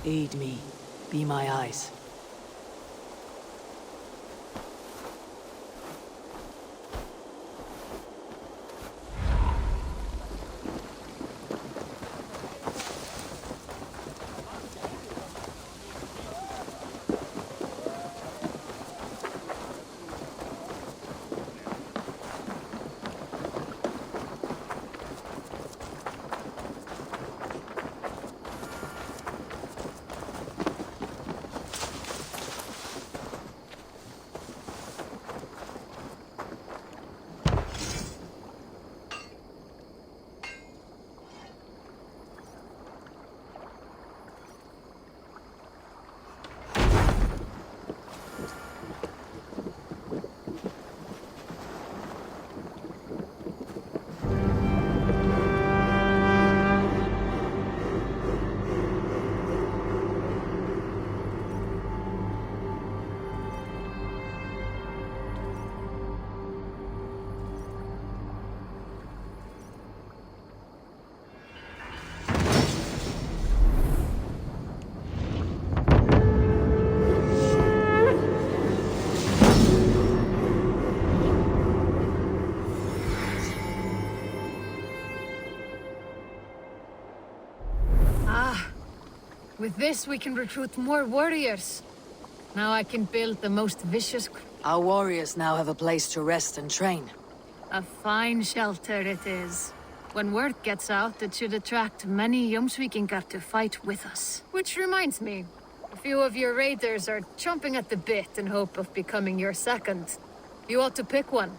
Aid me. Be my eyes. With this, we can recruit more warriors. Now I can build the most vicious... Our warriors now have a place to rest and train. A fine shelter it is. When word gets out, it should attract many Jomsvikingar to fight with us. Which reminds me, a few of your raiders are chomping at the bit in hope of becoming your second. You ought to pick one.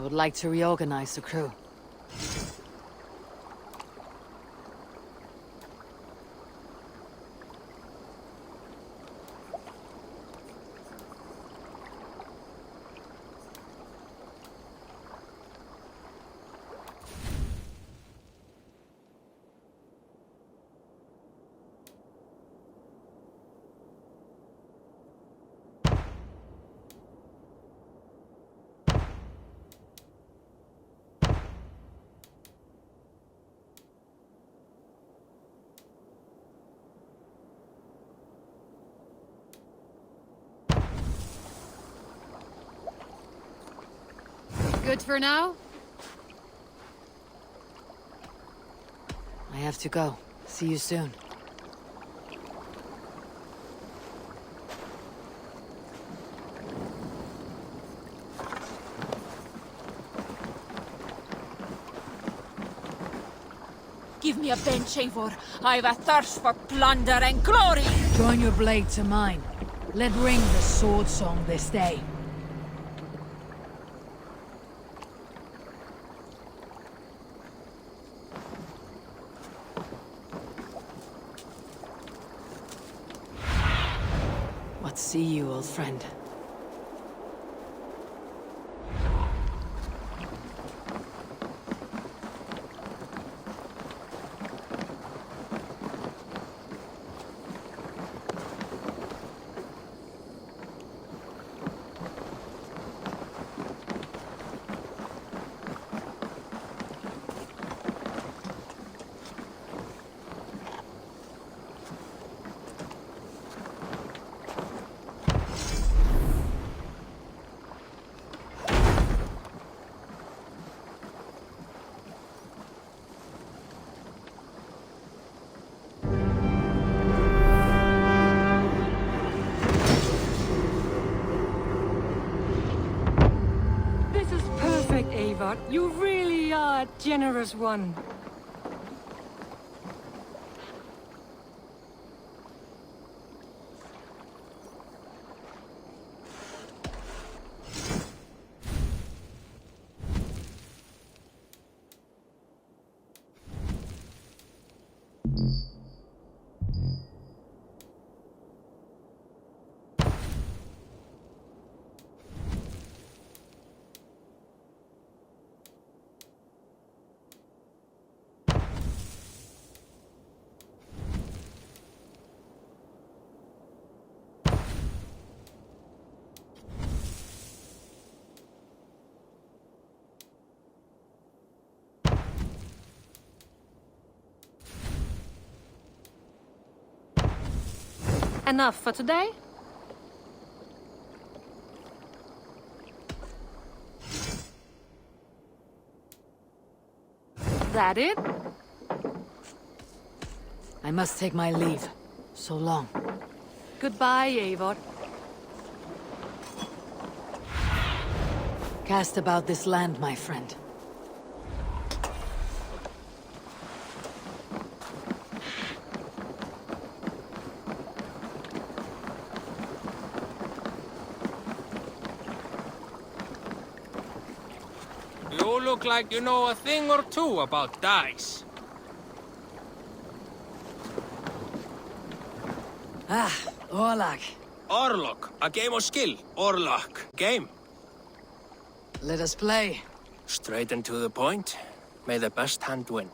would like to reorganize the crew. Good for now? I have to go. See you soon. Give me a bench, Eivor. I've a thirst for plunder and glory! Join your blade to mine. Let ring the sword song this day. What see you, old friend? Eivor, you really are a generous one. Enough for today? That it? I must take my leave. So long. Goodbye, Eivor. Cast about this land, my friend. You look like you know a thing or two about dice. Ah, Orlak. Orlok, a game of skill. Orlok, game. Let us play. Straight and to the point. May the best hand win.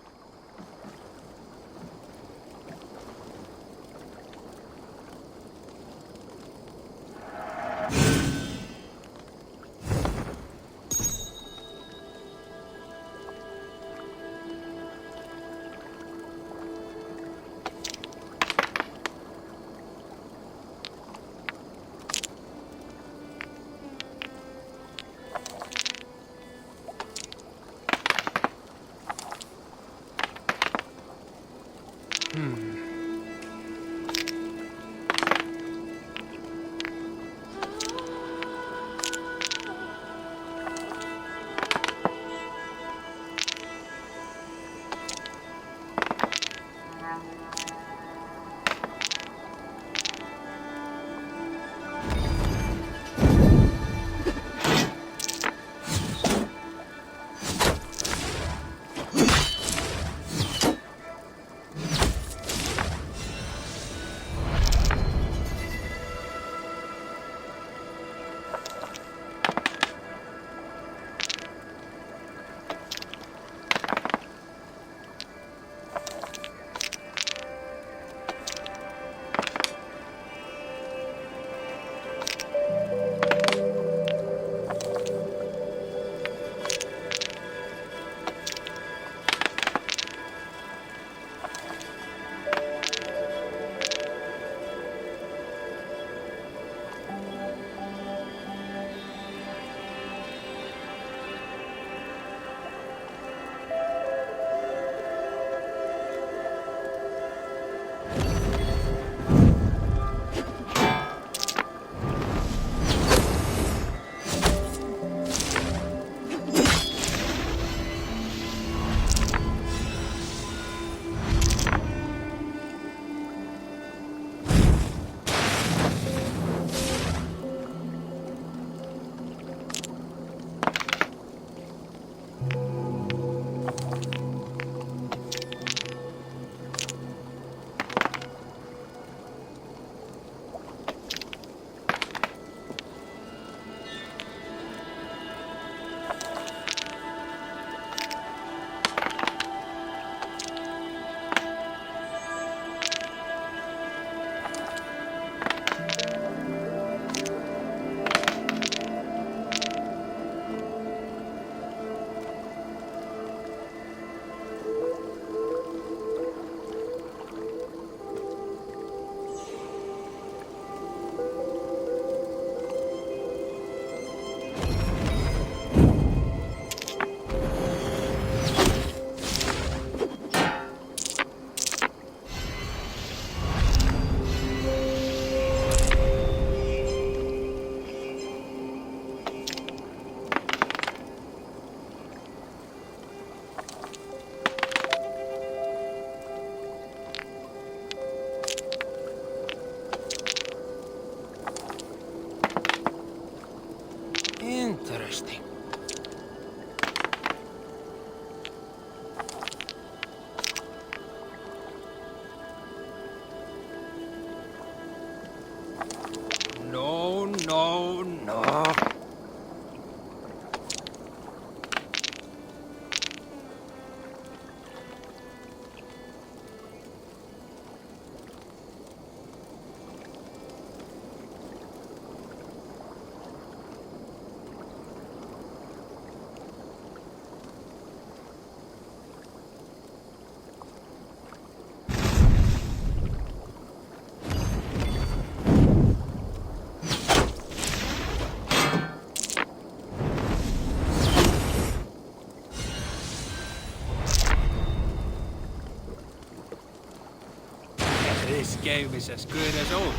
This game is as good as over.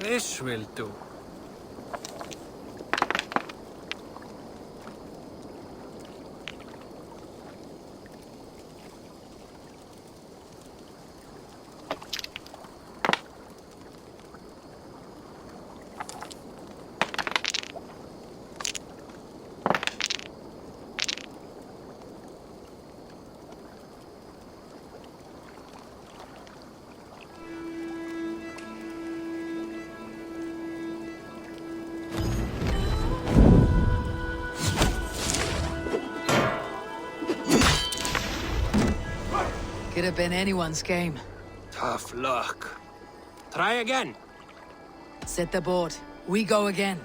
This will do. Could have been anyone's game. Tough luck. Try again. Set the board. We go again.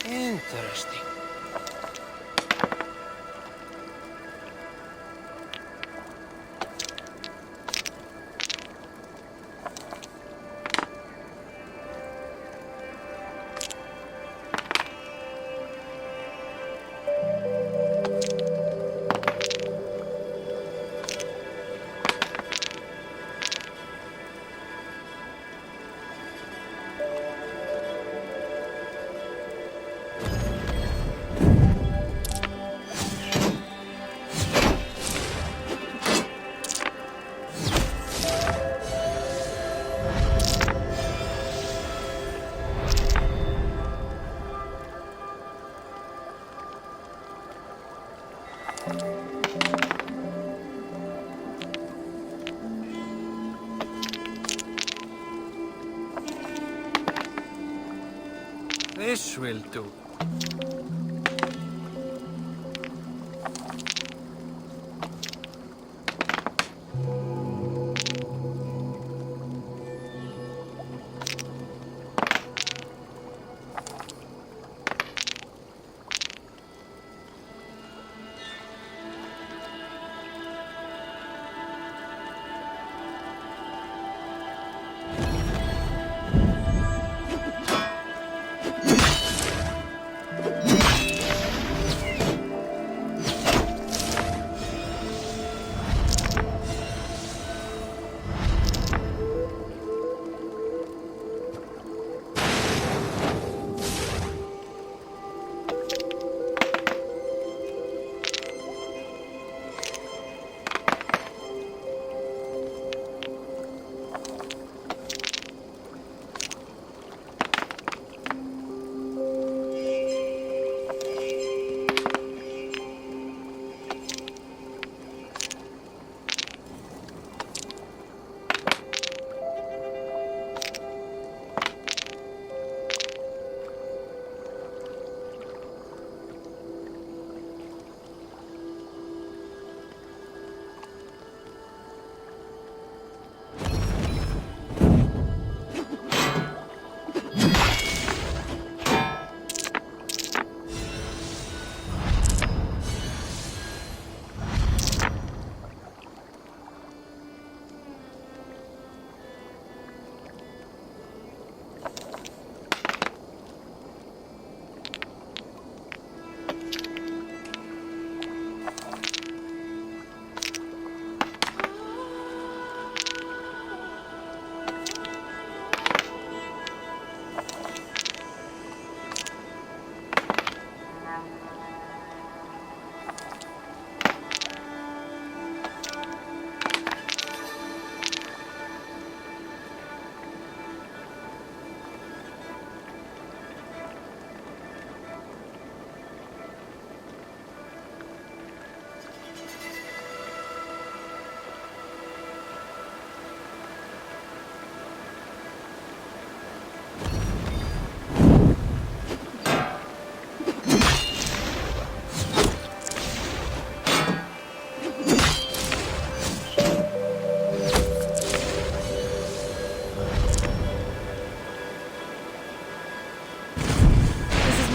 Interesting. This will do.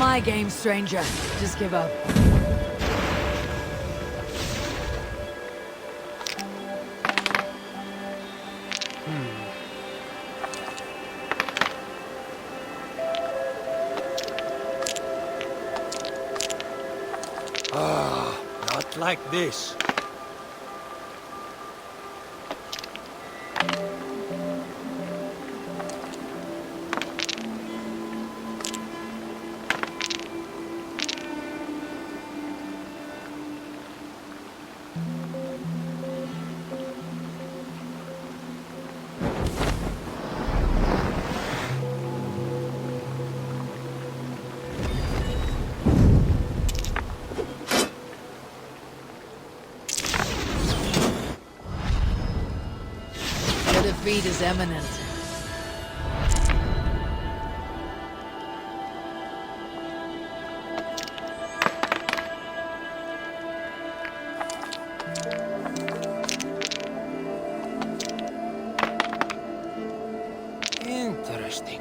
my game, stranger. Just give up. Not like this. The defeat is imminent. Interesting.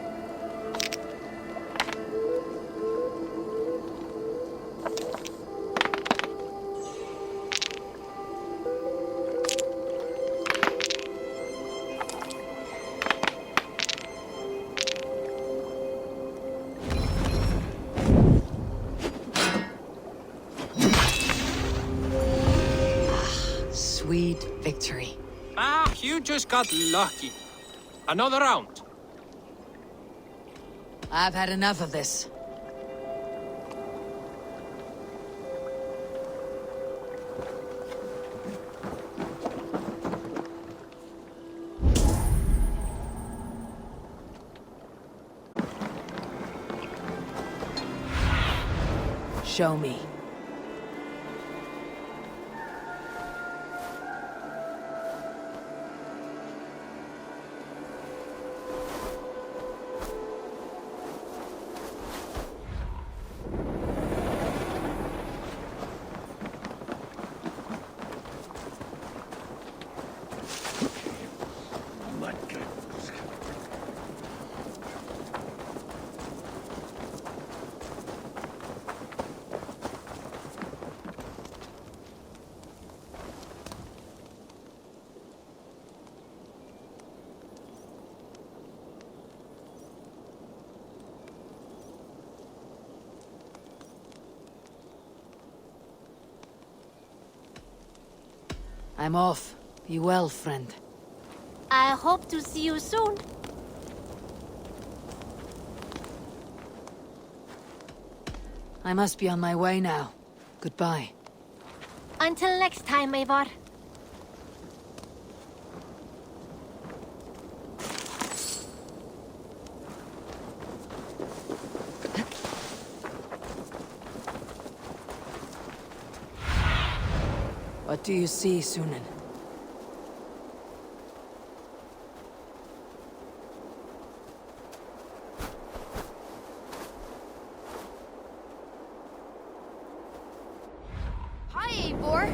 Sweet victory. Ah, you just got lucky. Another round. I've had enough of this. Show me. I'm off. Be well, friend. I hope to see you soon. I must be on my way now. Goodbye. Until next time, Eivor. What do you see, Sunan? Hi, Eivor.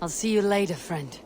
I'll see you later, friend.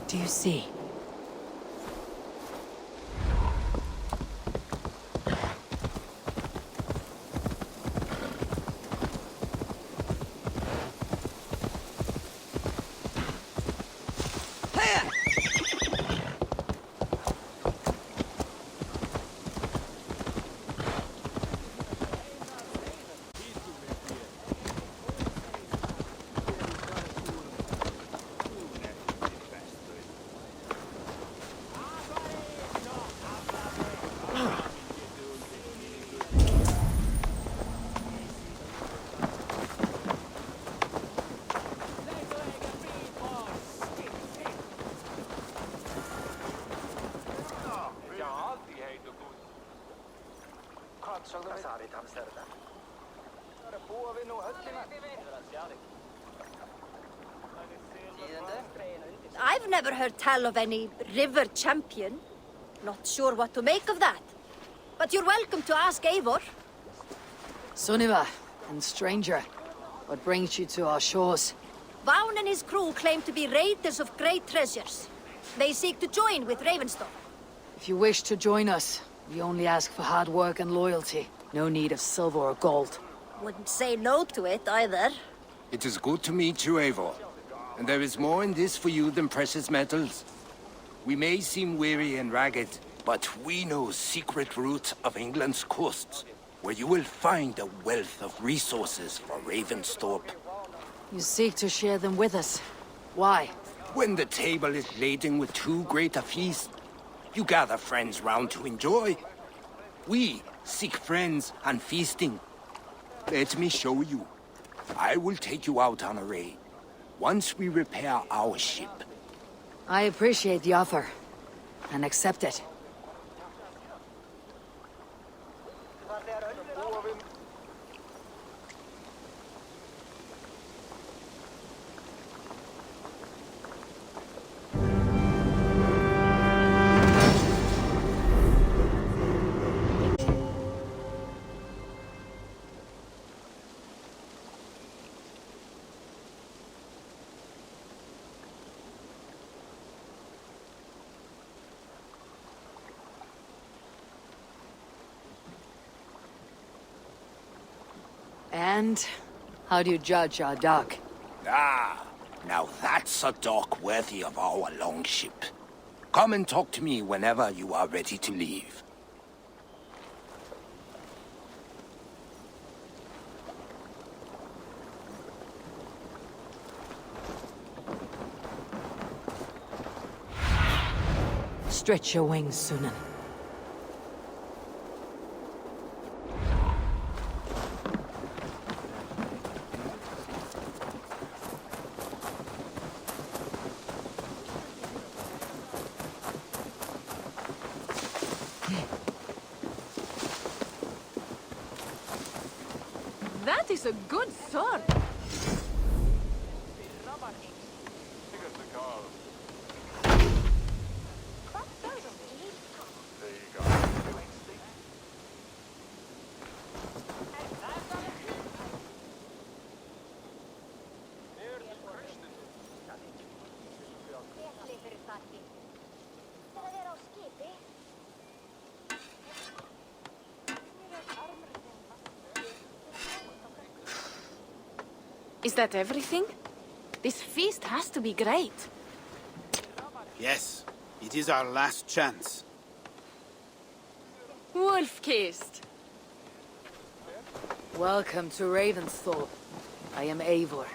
Do you see? I've never heard tell of any river champion. Not sure what to make of that. But you're welcome to ask Eivor. Sunniva, and stranger, what brings you to our shores? Vaughn and his crew claim to be raiders of great treasures. They seek to join with Ravenstone. If you wish to join us, we only ask for hard work and loyalty. No need of silver or gold. Wouldn't say no to it either. It is good to meet you, Eivor. And there is more in this for you than precious metals. We may seem weary and ragged, but we know secret routes of England's coasts, where you will find a wealth of resources for Ravensthorpe. You seek to share them with us. Why? When the table is laden with too great a feast, you gather friends round to enjoy. We seek friends and feasting. Let me show you. I will take you out on a raid. Once we repair our ship. I appreciate the offer, and accept it. And how do you judge our dock? Ah, now that's a dock worthy of our longship. Come and talk to me whenever you are ready to leave. Stretch your wings, Sunan. That is a good sword. Is that everything? This feast has to be great. Yes, it is our last chance. Wolf-kissed. Welcome to Ravensthorpe. I am Eivor,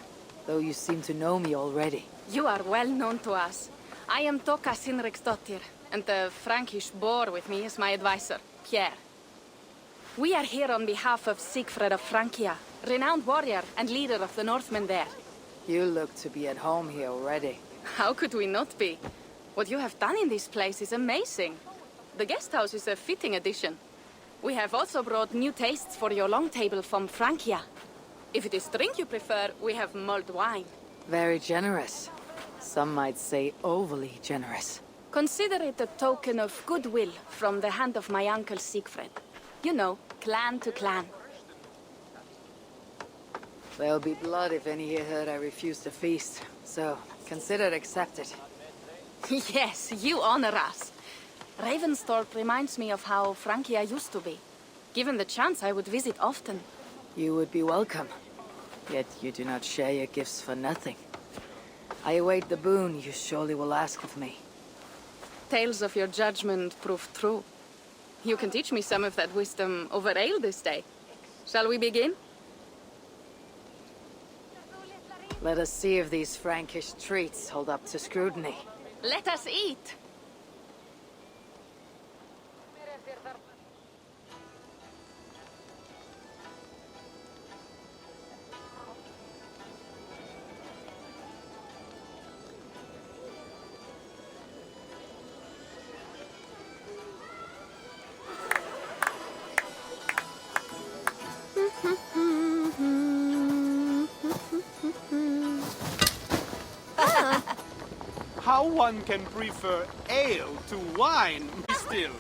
though you seem to know me already. You are well known to us. I am Toka Sinriksdottir, and the Frankish boar with me is my advisor, Pierre. We are here on behalf of Sigfred of Francia, renowned warrior and leader of the Northmen there. You look to be at home here already. How could we not be? What you have done in this place is amazing. The guest house is a fitting addition. We have also brought new tastes for your long table from Francia. If it is drink you prefer, we have mulled wine. Very generous. Some might say overly generous. Consider it a token of goodwill from the hand of my uncle Sigfred. You know, clan to clan. There'll be blood if any here heard I refuse to feast, so consider it accepted. Yes, you honor us. Ravensthorpe reminds me of how Francia used to be. Given the chance, I would visit often. You would be welcome. Yet you do not share your gifts for nothing. I await the boon you surely will ask of me. Tales of your judgment proved true. You can teach me some of that wisdom over ale this day. Shall we begin? Let us see if these Frankish treats hold up to scrutiny. Let us eat! How one can prefer ale to wine, still.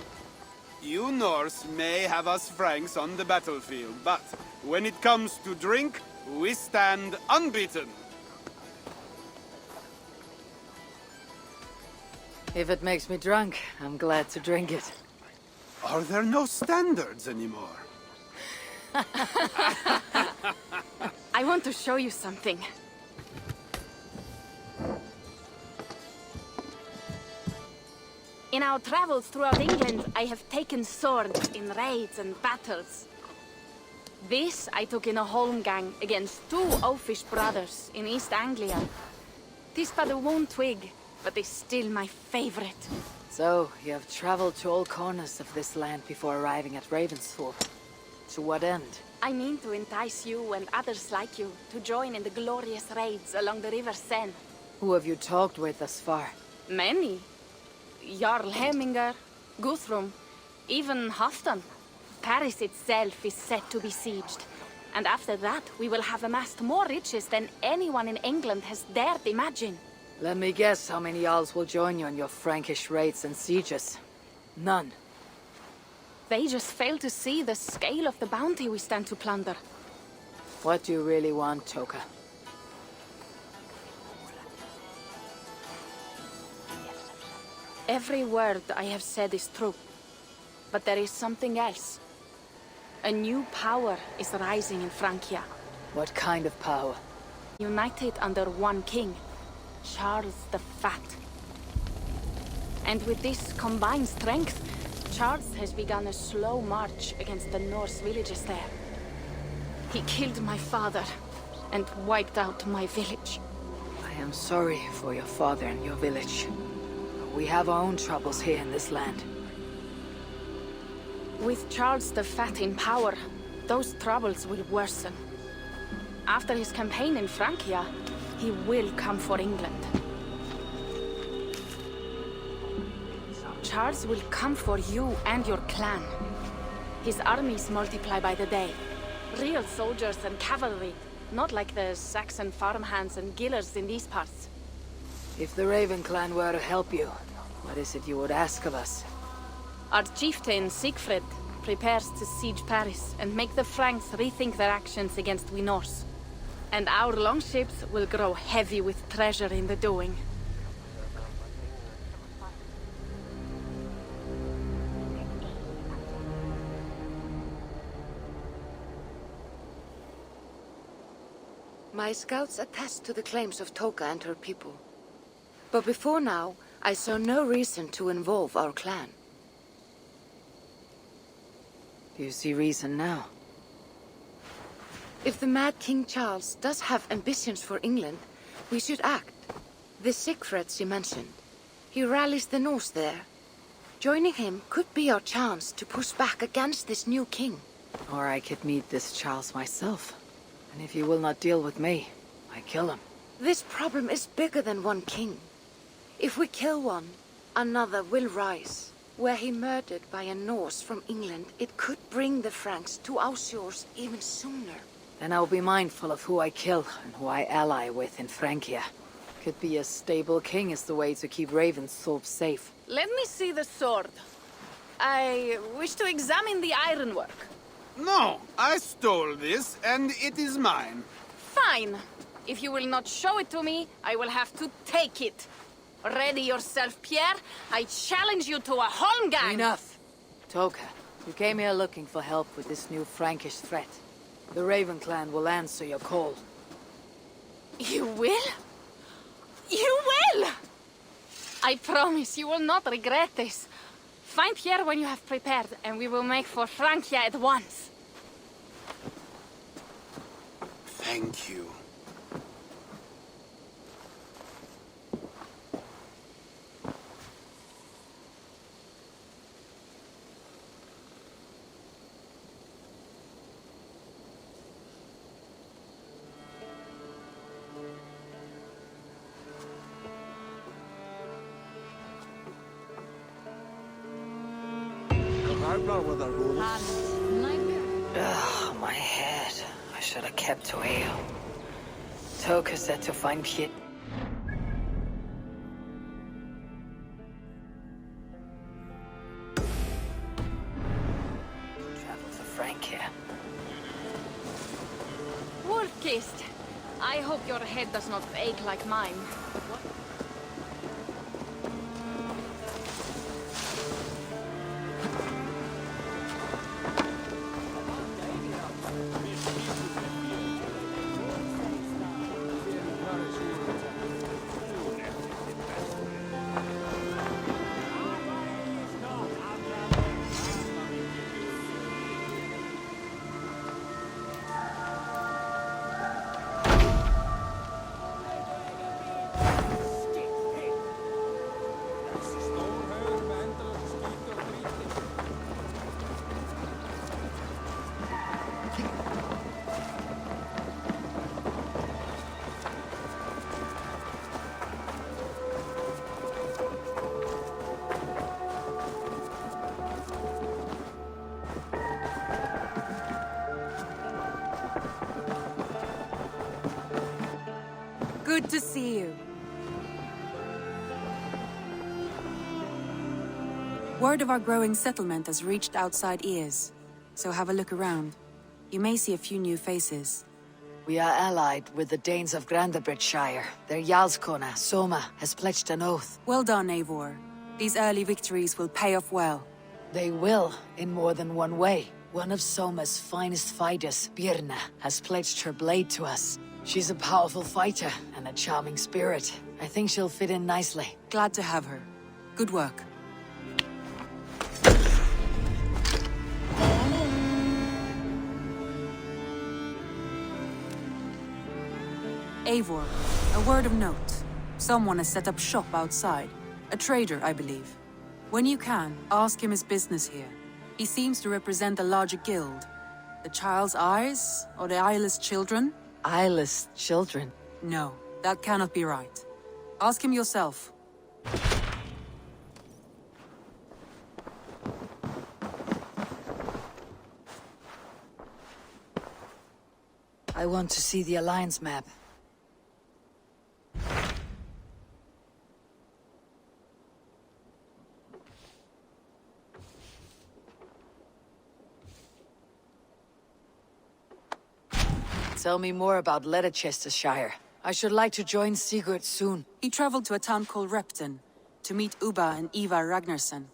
You Norse may have us Franks on the battlefield, but when it comes to drink, we stand unbeaten. If it makes me drunk, I'm glad to drink it. Are there no standards anymore? I want to show you something. In our travels throughout England, I have taken swords in raids and battles. This I took in a holmgang against 2 oafish brothers in East Anglia. 'Tis but a worn twig, but is still my favorite. So, you have traveled to all corners of this land before arriving at Ravensthorpe. To what end? I mean to entice you and others like you to join in the glorious raids along the River Seine. Who have you talked with thus far? Many. Jarl Hemminger, Guthrum, even Halfdan. Paris itself is set to be sieged. And after that, we will have amassed more riches than anyone in England has dared imagine. Let me guess how many Jarls will join you in your Frankish raids and sieges. None. They just fail to see the scale of the bounty we stand to plunder. What do you really want, Toka? Every word I have said is true. But there is something else. A new power is rising in Francia. What kind of power? United under one king, Charles the Fat. And with this combined strength, Charles has begun a slow march against the Norse villages there. He killed my father and wiped out my village. I am sorry for your father and your village. We have our own troubles here in this land. With Charles the Fat in power, those troubles will worsen. After his campaign in Francia, he will come for England. Charles will come for you and your clan. His armies multiply by the day. Real soldiers and cavalry, not like the Saxon farmhands and gillers in these parts. If the Raven clan were to help you, what is it you would ask of us? Our chieftain, Siegfried, prepares to siege Paris and make the Franks rethink their actions against we Norse. And our longships will grow heavy with treasure in the doing. My scouts attest to the claims of Toka and her people. But before now, I saw no reason to involve our clan. Do you see reason now? If the mad King Charles does have ambitions for England, we should act. The Siegfried you mentioned, he rallies the Norse there. Joining him could be our chance to push back against this new king. Or I could meet this Charles myself. And if you will not deal with me, I kill him. This problem is bigger than one king. If we kill one, another will rise. Were he murdered by a Norse from England, it could bring the Franks to our shores even sooner. Then I'll be mindful of who I kill and who I ally with in Francia. Could be a stable king is the way to keep Ravensthorpe safe. Let me see the sword. I wish to examine the ironwork. No, I stole this, and it is mine. Fine. If you will not show it to me, I will have to take it. Ready yourself, Pierre. I challenge you to a holmgang. Enough. Toka, you came here looking for help with this new Frankish threat. The Raven clan will answer your call. You will? You will! I promise you will not regret this. Find Pierre when you have prepared, and we will make for Francia at once. Thank you. Ugh, my head. I should have kept to ale. Toka said to find Kit. Travel to Francia. Wolfkist, I hope your head does not ache like mine. Good to see you. Word of our growing settlement has reached outside ears, so have a look around. You may see a few new faces. We are allied with the Danes of Grandabridgeshire. Their Jarlskona, Soma, has pledged an oath. Well done, Eivor. These early victories will pay off well. They will, in more than one way. One of Soma's finest fighters, Birna, has pledged her blade to us. She's a powerful fighter and a charming spirit. I think she'll fit in nicely. Glad to have her. Good work. Eivor, a word of note. Someone has set up shop outside. A trader, I believe. When you can, ask him his business here. He seems to represent a larger guild. The Child's Eyes, or the Eyeless Children? Eyeless children? No, that cannot be right. Ask him yourself. I want to see the Alliance map. Tell me more about Leicestershire. I should like to join Sigurd soon. He traveled to a town called Repton to meet Ubba and Ivar Ragnarsson.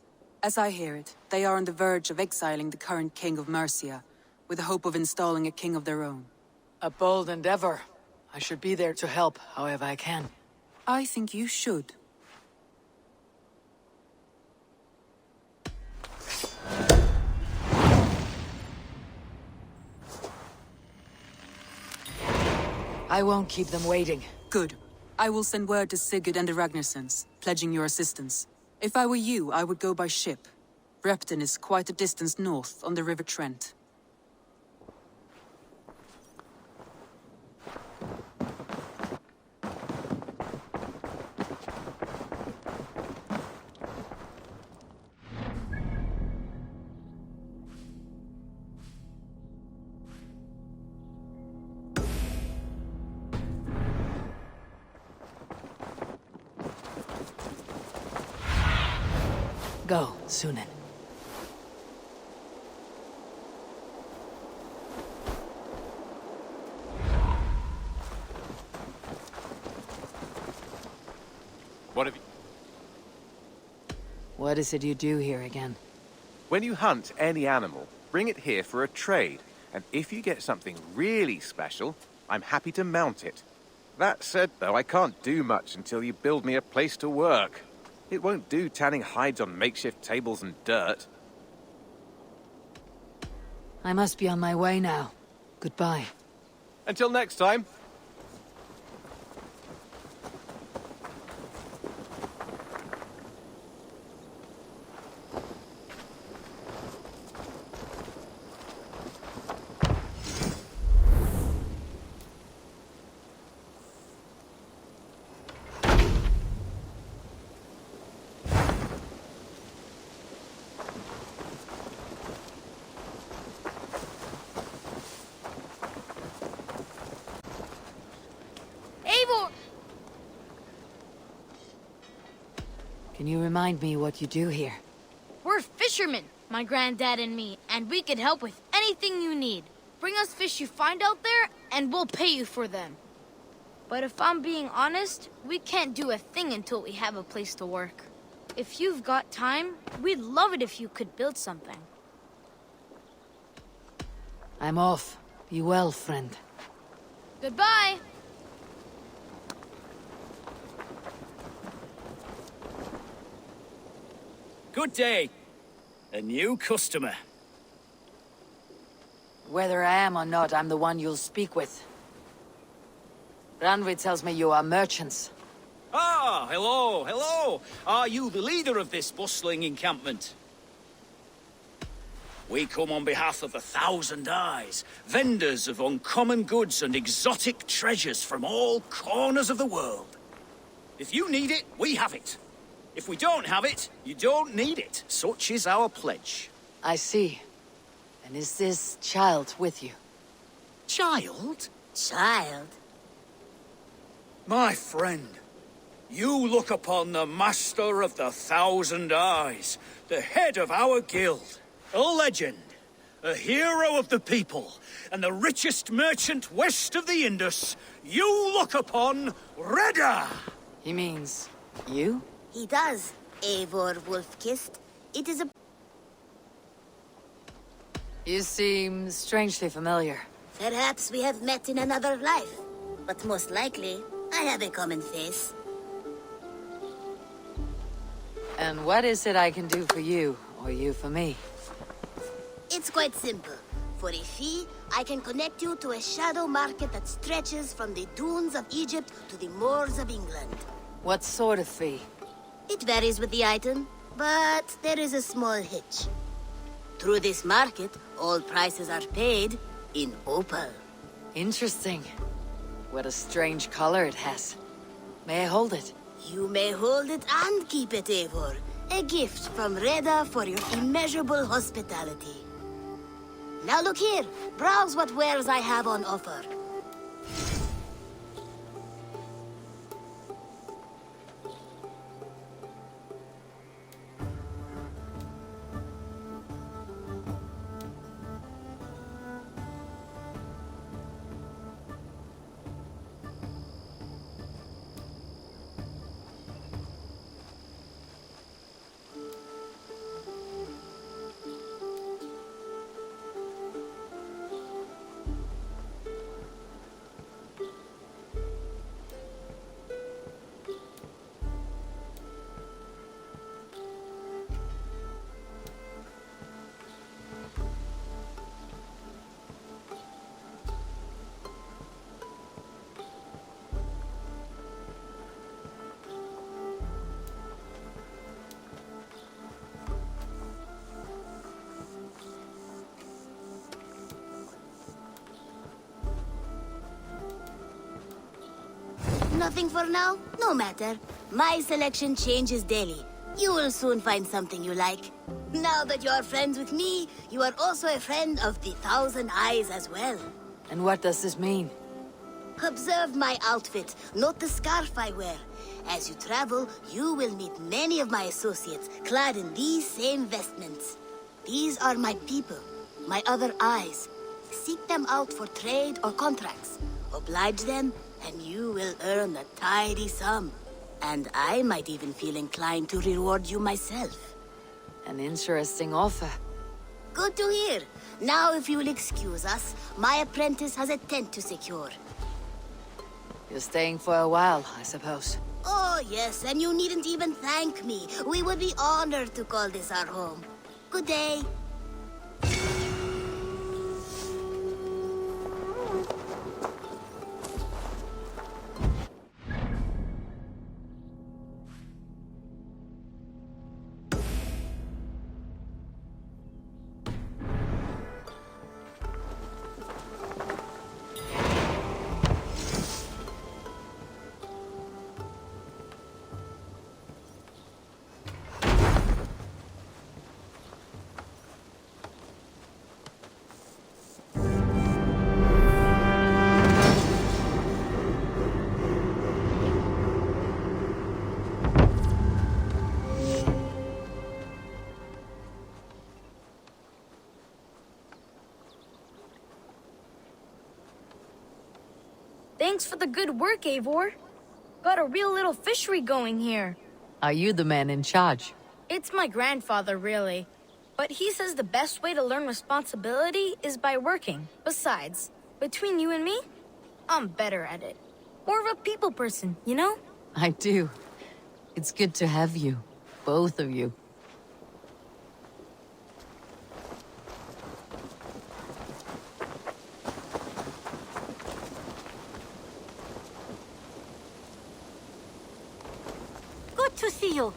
As I hear it, they are on the verge of exiling the current king of Mercia, with the hope of installing a king of their own. A bold endeavor. I should be there to help, however I can. I think you should. I won't keep them waiting. Good. I will send word to Sigurd and the Ragnarssons, pledging your assistance. If I were you, I would go by ship. Repton is quite a distance north on the River Trent. Go, Sunan. What have you... What is it you do here again? When you hunt any animal, bring it here for a trade. And if you get something really special, I'm happy to mount it. That said, though, I can't do much until you build me a place to work. It won't do tanning hides on makeshift tables and dirt. I must be on my way now. Goodbye. Until next time. Eivor! Can you remind me what you do here? We're fishermen, my granddad and me, and we can help with anything you need. Bring us fish you find out there, and we'll pay you for them. But if I'm being honest, we can't do a thing until we have a place to work. If you've got time, we'd love it if you could build something. I'm off. Be well, friend. Goodbye! Good day. A new customer. Whether I am or not, I'm the one you'll speak with. Randvi tells me you are merchants. Ah, hello, hello. Are you the leader of this bustling encampment? We come on behalf of 1,000 Eyes, vendors of uncommon goods and exotic treasures from all corners of the world. If you need it, we have it. If we don't have it, you don't need it. Such is our pledge. I see. And is this child with you? Child? Child? My friend, you look upon the master of the 1,000 Eyes, the head of our guild, a legend, a hero of the people, and the richest merchant west of the Indus. You look upon Reda! He means you? He does, Eivor Wolf-Kissed. It is a... You seem strangely familiar. Perhaps we have met in another life. But most likely, I have a common face. And what is it I can do for you, or you for me? It's quite simple. For a fee, I can connect you to a shadow market that stretches from the dunes of Egypt to the moors of England. What sort of fee? It varies with the item, but there is a small hitch. Through this market, all prices are paid in opal. Interesting. What a strange color it has. May I hold it? You may hold it and keep it, Eivor. A gift from Reda for your immeasurable hospitality. Now look here. Browse what wares I have on offer. Nothing for now? No matter. My selection changes daily. You will soon find something you like. Now that you are friends with me, you are also a friend of the 1,000 Eyes as well. And what does this mean? Observe my outfit, note the scarf I wear. As you travel, you will meet many of my associates, clad in these same vestments. These are my people, my other eyes. Seek them out for trade or contracts. Oblige them, and you will earn a tidy sum. And I might even feel inclined to reward you myself. An interesting offer. Good to hear. Now, if you will excuse us, my apprentice has a tent to secure. You're staying for a while, I suppose. Oh, yes, and you needn't even thank me. We would be honored to call this our home. Good day. Thanks for the good work, Eivor. Got a real little fishery going here. Are you the man in charge? It's my grandfather, really. But he says the best way to learn responsibility is by working. Besides, between you and me, I'm better at it. More of a people person, you know? I do. It's good to have you. Both of you. Good to see you.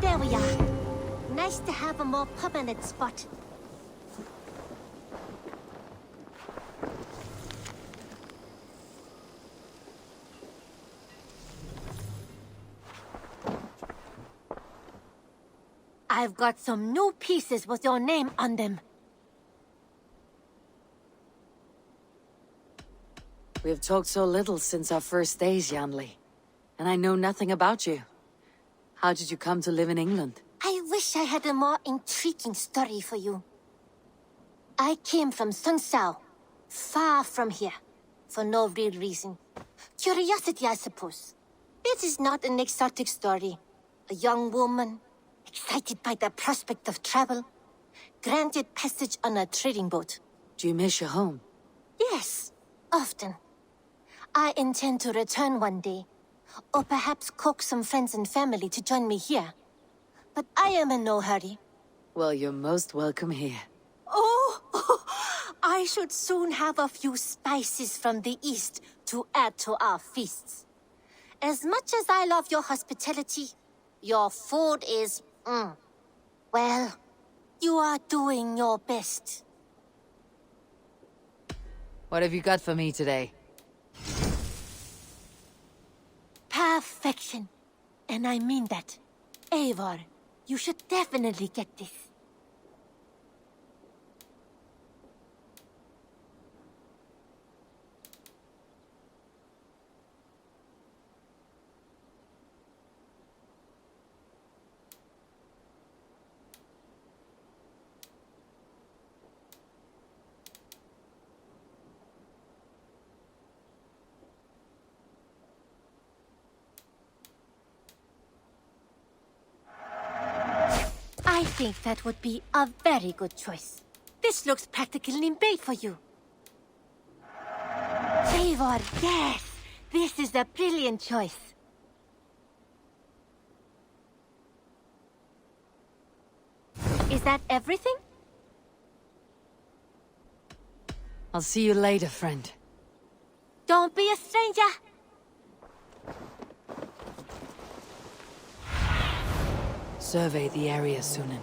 There we are. Nice to have a more permanent spot. I've got some new pieces with your name on them. We have talked so little since our first days, Janli. And I know nothing about you. How did you come to live in England? I wish I had a more intriguing story for you. I came from Sunsao, far from here, for no real reason. Curiosity, I suppose. This is not an exotic story. A young woman, excited by the prospect of travel, granted passage on a trading boat. Do you miss your home? Yes, often. I intend to return one day, or perhaps coax some friends and family to join me here. But I am in no hurry. Well, you're most welcome here. Oh, I should soon have a few spices from the east to add to our feasts. As much as I love your hospitality, your food is, well, you are doing your best. What have you got for me today? Perfection. And I mean that. Eivor, you should definitely get this. I think that would be a very good choice. This looks practically made for you. Eivor, yes! This is a brilliant choice. Is that everything? I'll see you later, friend. Don't be a stranger! Survey the area, Sunan.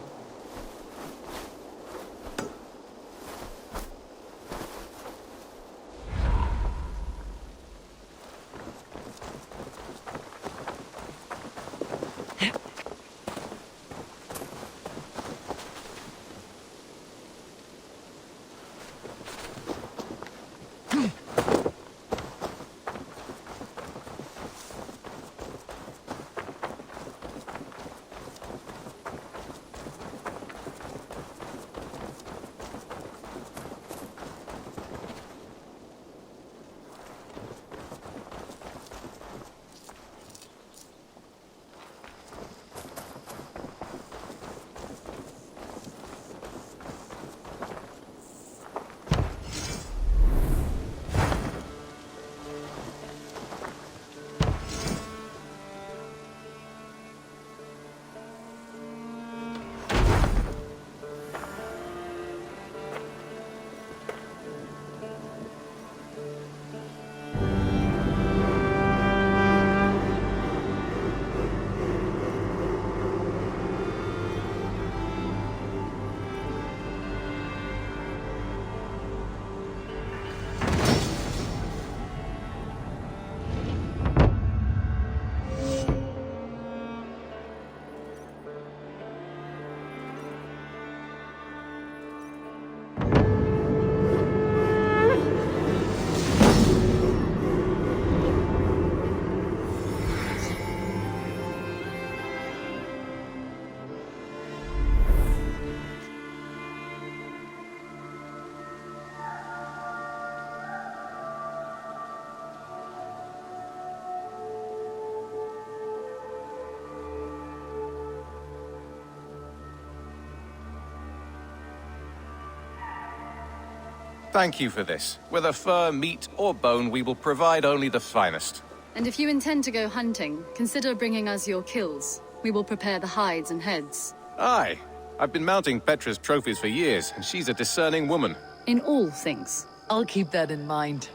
Thank you for this. Whether fur, meat, or bone, we will provide only the finest. And if you intend to go hunting, consider bringing us your kills. We will prepare the hides and heads. Aye. I've been mounting Petra's trophies for years, and she's a discerning woman. In all things. I'll keep that in mind.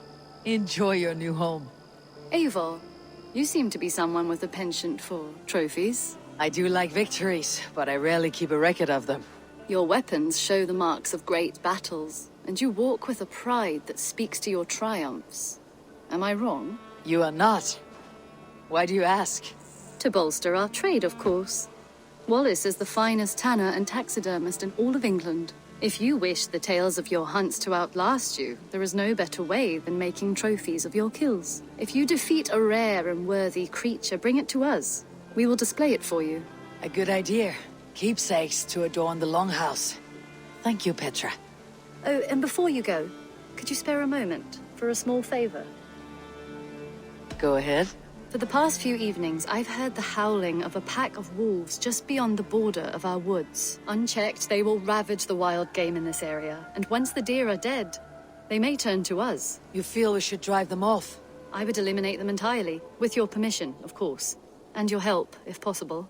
Enjoy your new home. Eivor, you seem to be someone with a penchant for trophies. I do like victories, but I rarely keep a record of them. Your weapons show the marks of great battles, and you walk with a pride that speaks to your triumphs. Am I wrong? You are not. Why do you ask? To bolster our trade, of course. Wallace is the finest tanner and taxidermist in all of England. If you wish the tales of your hunts to outlast you, there is no better way than making trophies of your kills. If you defeat a rare and worthy creature, bring it to us. We will display it for you. A good idea. Keepsakes to adorn the longhouse. Thank you, Petra. Oh, and before you go, could you spare a moment for a small favor? Go ahead. For the past few evenings, I've heard the howling of a pack of wolves just beyond the border of our woods. Unchecked, they will ravage the wild game in this area, and once the deer are dead, they may turn to us. You feel we should drive them off? I would eliminate them entirely, with your permission, of course. And your help, if possible.